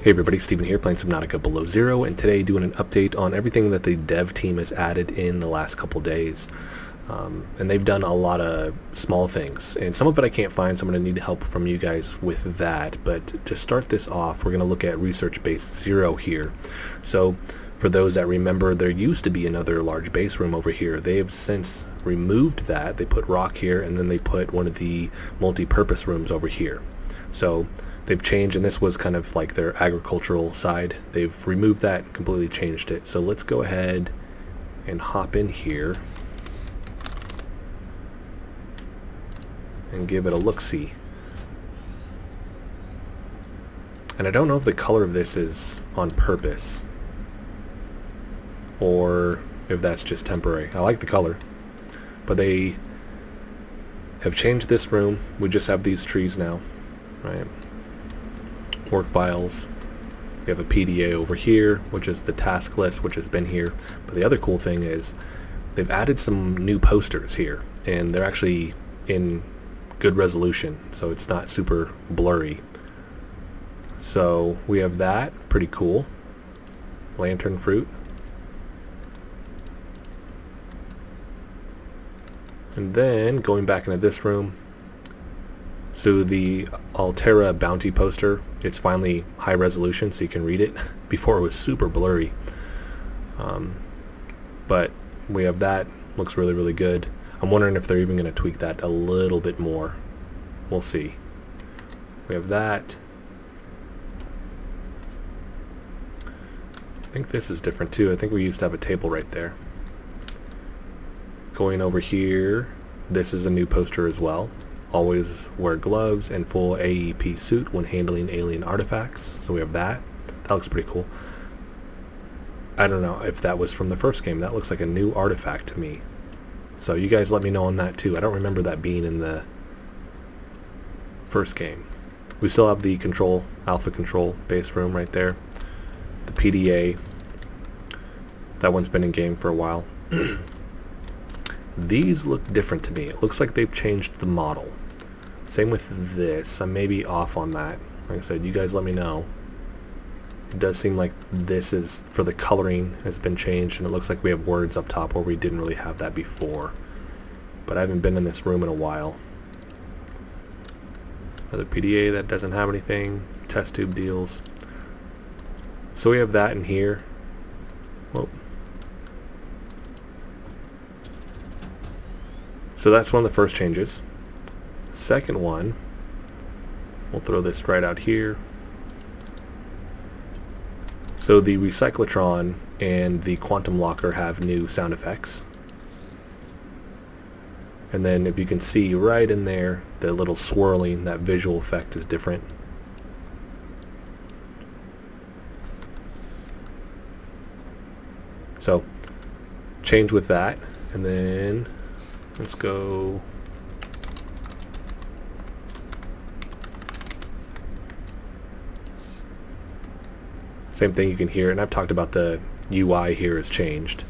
Hey everybody, Steven here playing Subnautica Below Zero, and today doing an update on everything that the dev team has added in the last couple days. And they've done a lot of small things, and some of it I can't find, so I'm going to need help from you guys with that. But to start this off, we're going to look at Research Base Zero here. So for those that remember, there used to be another large base room over here. They have since removed that. They put rock here, and then they put one of the multi-purpose rooms over here. So they've changed, and this was kind of like their agricultural side. They've removed that and completely changed it. So let's go ahead and hop in here and give it a look-see. And I don't know if the color of this is on purpose or if that's just temporary. I like the color, but they have changed this room. We just have these trees now, right? Work files. We have a PDA over here, which is the task list, which has been here. But the other cool thing is they've added some new posters here, and they're actually in good resolution, so it's not super blurry. So we have that, pretty cool. Lantern fruit. And then going back into this room, so the Altera bounty poster, it's finally high resolution so you can read it. Before it was super blurry. But we have that, looks really, really good. I'm wondering if they're even going to tweak that a little bit more. We'll see. We have that. I think this is different too. I think we used to have a table right there. Going over here, this is a new poster as well. Always wear gloves and full AEP suit when handling alien artifacts. So we have that. That looks pretty cool. I don't know if that was from the first game. That looks like a new artifact to me. So you guys let me know on that too. I don't remember that being in the first game. We still have the alpha control base room right there. The PDA. That one's been in game for a while. These look different to me. It looks like they've changed the model. Same with this. I may be off on that. Like I said, you guys let me know. It does seem like this is, for the coloring, has been changed, and it looks like we have words up top where we didn't really have that before. But I haven't been in this room in a while. Another PDA that doesn't have anything. Test tube deals. So we have that in here. Whoa. So that's one of the first changes. Second one, we'll throw this right out here. So the Recyclotron and the Quantum Locker have new sound effects. And then if you can see right in there, the little swirling, that visual effect is different. So change with that, and then let's go. Same thing you can hear, and I've talked about the UI here has changed.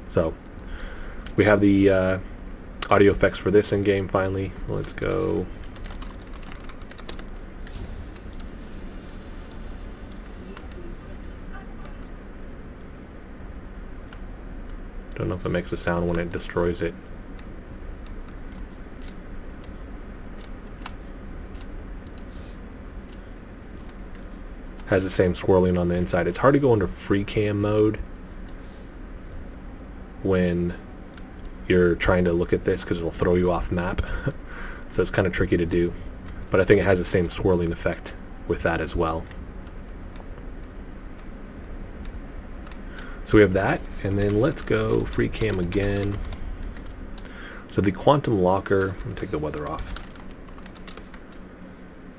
So we have the audio effects for this in game finally. Let's go. Don't know if it makes a sound when it destroys it. Has the same swirling on the inside. It's hard to go into free cam mode when you're trying to look at this because it'll throw you off map. So it's kind of tricky to do. But I think it has the same swirling effect with that as well. So we have that, and then let's go free cam again. So the Quantum Locker, let me take the weather off.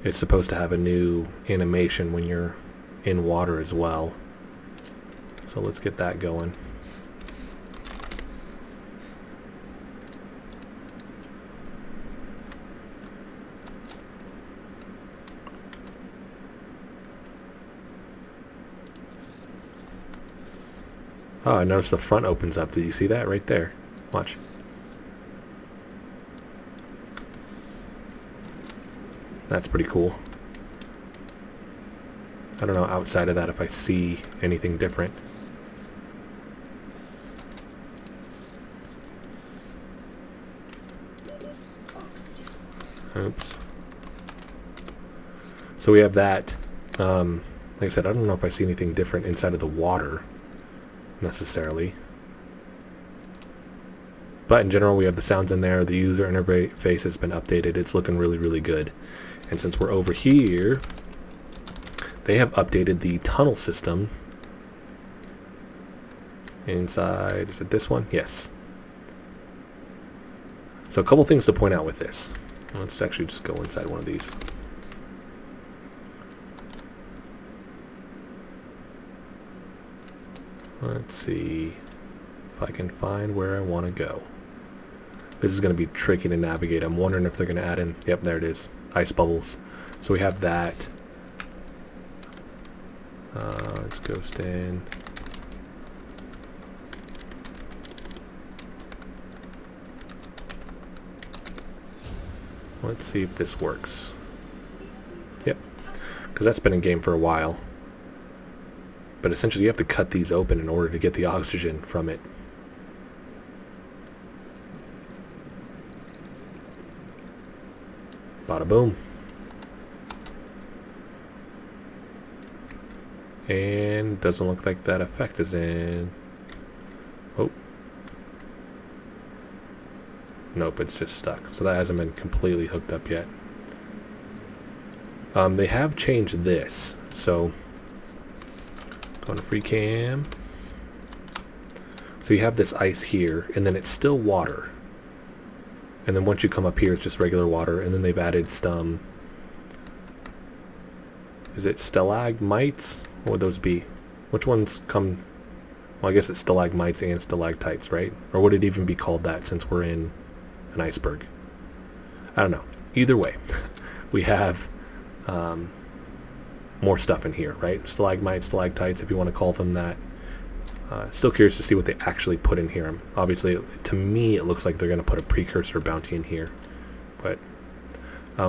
It's supposed to have a new animation when you're in water as well. So let's get that going. Oh, I noticed the front opens up. Did you see that right there? Watch. That's pretty cool. I don't know outside of that if I see anything different. Oops. So we have that. Like I said, I don't know if I see anything different inside of the water necessarily. But in general, we have the sounds in there. The user interface has been updated. It's looking really, really good. And since we're over here, they have updated the tunnel system. Inside, is it this one? Yes. So a couple things to point out with this. Let's actually just go inside one of these. Let's see if I can find where I want to go. This is going to be tricky to navigate. I'm wondering if they're going to add in, yep, there it is, ice bubbles. So we have that. Let's ghost in. Let's see if this works. Yep, because that's been in game for a while. But essentially you have to cut these open in order to get the oxygen from it. Bada boom. And doesn't look like that effect is in. Oh. Nope, it's just stuck. So that hasn't been completely hooked up yet. They have changed this. So going to free cam. So you have this ice here, and then it's still water. And then once you come up here, it's just regular water. And then they've added some. Is it stalagmites? What would those be? Which ones come? Well, I guess it's stalagmites and stalactites, right? Or would it even be called that since we're in an iceberg? I don't know. Either way, we have more stuff in here, right? Stalagmites, stalactites, if you want to call them that. Still curious to see what they actually put in here. Obviously, to me, it looks like they're going to put a precursor bounty in here. But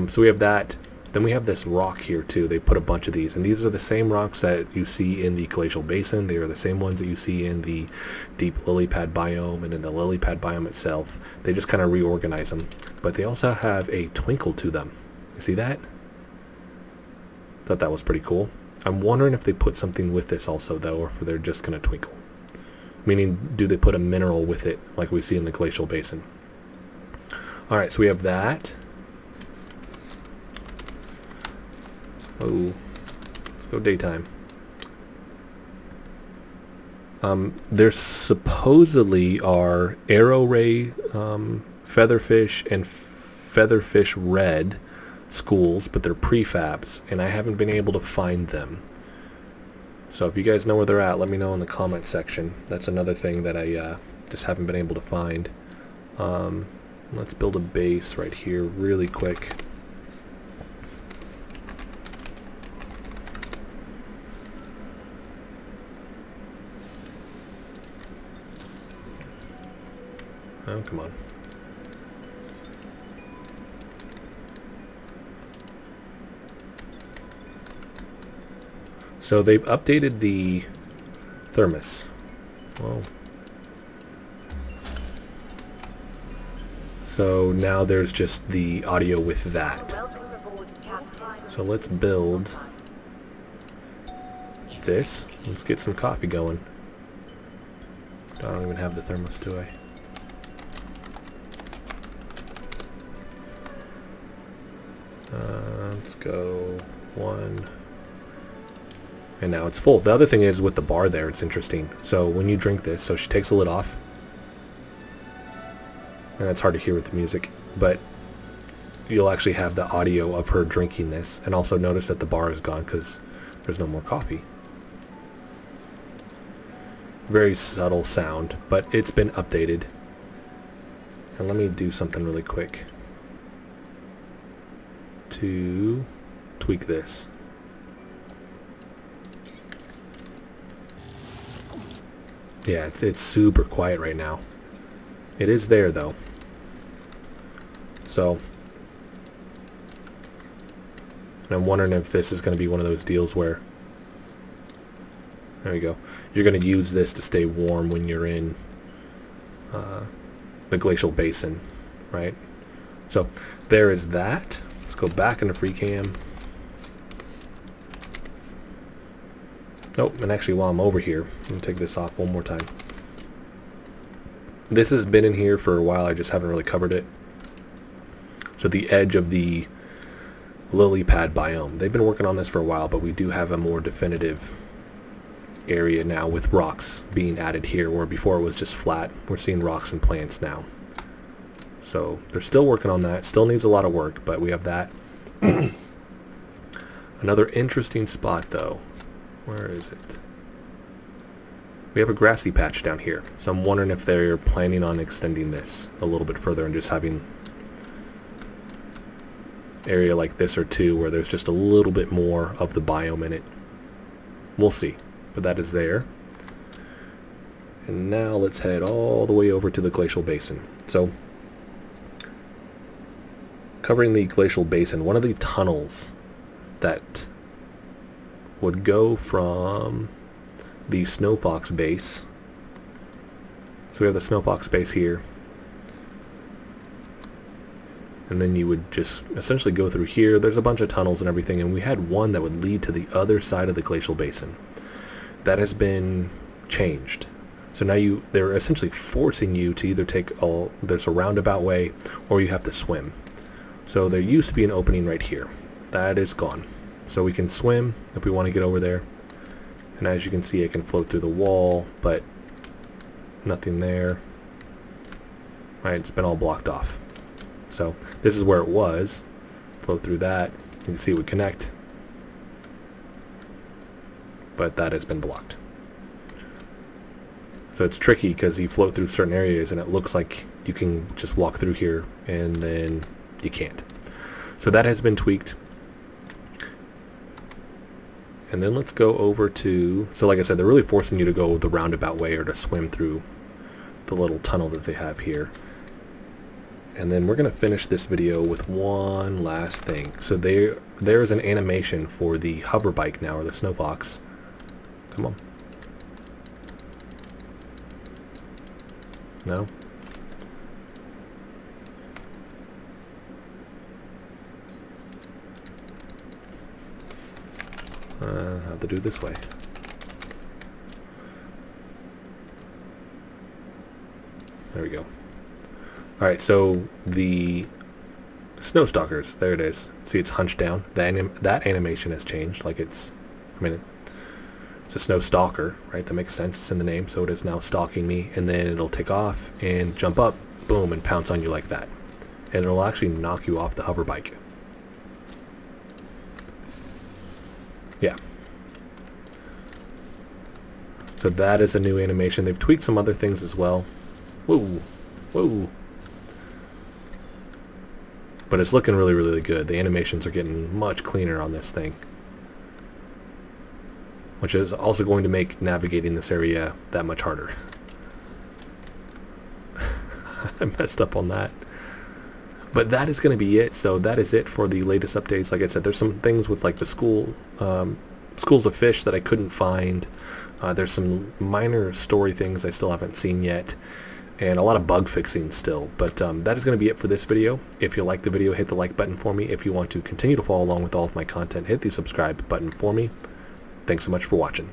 so we have that. Then we have this rock here too. They put a bunch of these, and these are the same rocks that you see in the glacial basin. They are the same ones that you see in the deep lily pad biome and in the lily pad biome itself. They just kind of reorganize them. But they also have a twinkle to them. You see that? Thought that was pretty cool. I'm wondering if they put something with this also though, or if they're just going to twinkle. Meaning, do they put a mineral with it like we see in the glacial basin? Alright, so we have that. Oh, let's go daytime. There supposedly are arrow ray, featherfish, and featherfish red schools, but they're prefabs, and I haven't been able to find them. So if you guys know where they're at, let me know in the comment section. That's another thing that I just haven't been able to find. Let's build a base right here really quick. Oh, come on. So they've updated the thermos. Whoa. So now there's just the audio with that. So let's build this. Let's get some coffee going. I don't even have the thermos, do I? Let's go 1. And now it's full. The other thing is with the bar there, it's interesting. So when you drink this, so she takes the lid off. And it's hard to hear with the music, but you'll actually have the audio of her drinking this. And also notice that the bar is gone because there's no more coffee. Very subtle sound, but it's been updated. And let me do something really quick to tweak this. Yeah, it's super quiet right now. It is there though. So And I'm wondering if this is going to be one of those deals where, there we go, you're going to use this to stay warm when you're in the glacial basin, right? So there is that. Let's go back into free cam. Nope, and actually while I'm over here, I'm going to take this off one more time. This has been in here for a while, I just haven't really covered it. So the edge of the lily pad biome. They've been working on this for a while, but we do have a more definitive area now with rocks being added here, where before it was just flat. We're seeing rocks and plants now. So they're still working on that. Still needs a lot of work, but we have that. Another interesting spot though. Where is it? We have a grassy patch down here. So I'm wondering if they're planning on extending this a little bit further and just having area like this or two where there's just a little bit more of the biome in it. We'll see. But that is there. And now let's head all the way over to the glacial basin. So covering the glacial basin, one of the tunnels that would go from the Snowfox base. So we have the Snowfox base here. And then you would just essentially go through here. There's a bunch of tunnels and everything, and we had one that would lead to the other side of the glacial basin. That has been changed. So now they're essentially forcing you to either take there's a roundabout way, or you have to swim. So there used to be an opening right here. That is gone. So we can swim if we want to get over there. And as you can see, it can float through the wall, but nothing there. Right, it's been all blocked off. So this is where it was. Float through that. You can see it would connect. But that has been blocked. So it's tricky because you float through certain areas and it looks like you can just walk through here and then you can't. So that has been tweaked. And then let's go over to, so like I said, they're really forcing you to go the roundabout way or to swim through the little tunnel that they have here. And then we're going to finish this video with one last thing. So there is an animation for the hover bike now, or the Snowfox. Come on. No? I'll have to do it this way. There we go. Alright, so the Snow Stalkers, there it is. See, it's hunched down. That animation has changed. Like it's a Snow Stalker, right? That makes sense. It's in the name, so it is now stalking me. And then it'll take off and jump up, boom, and pounce on you like that. And it'll actually knock you off the hover bike. Yeah. So that is a new animation. They've tweaked some other things as well. Whoa. Whoa. But it's looking really, really good. The animations are getting much cleaner on this thing. Which is also going to make navigating this area that much harder. I messed up on that. But that is going to be it. So that is it for the latest updates. Like I said, there's some things with like the schools of fish that I couldn't find. There's some minor story things I still haven't seen yet. And a lot of bug fixing still. But that is going to be it for this video. If you liked the video, hit the like button for me. If you want to continue to follow along with all of my content, hit the subscribe button for me. Thanks so much for watching.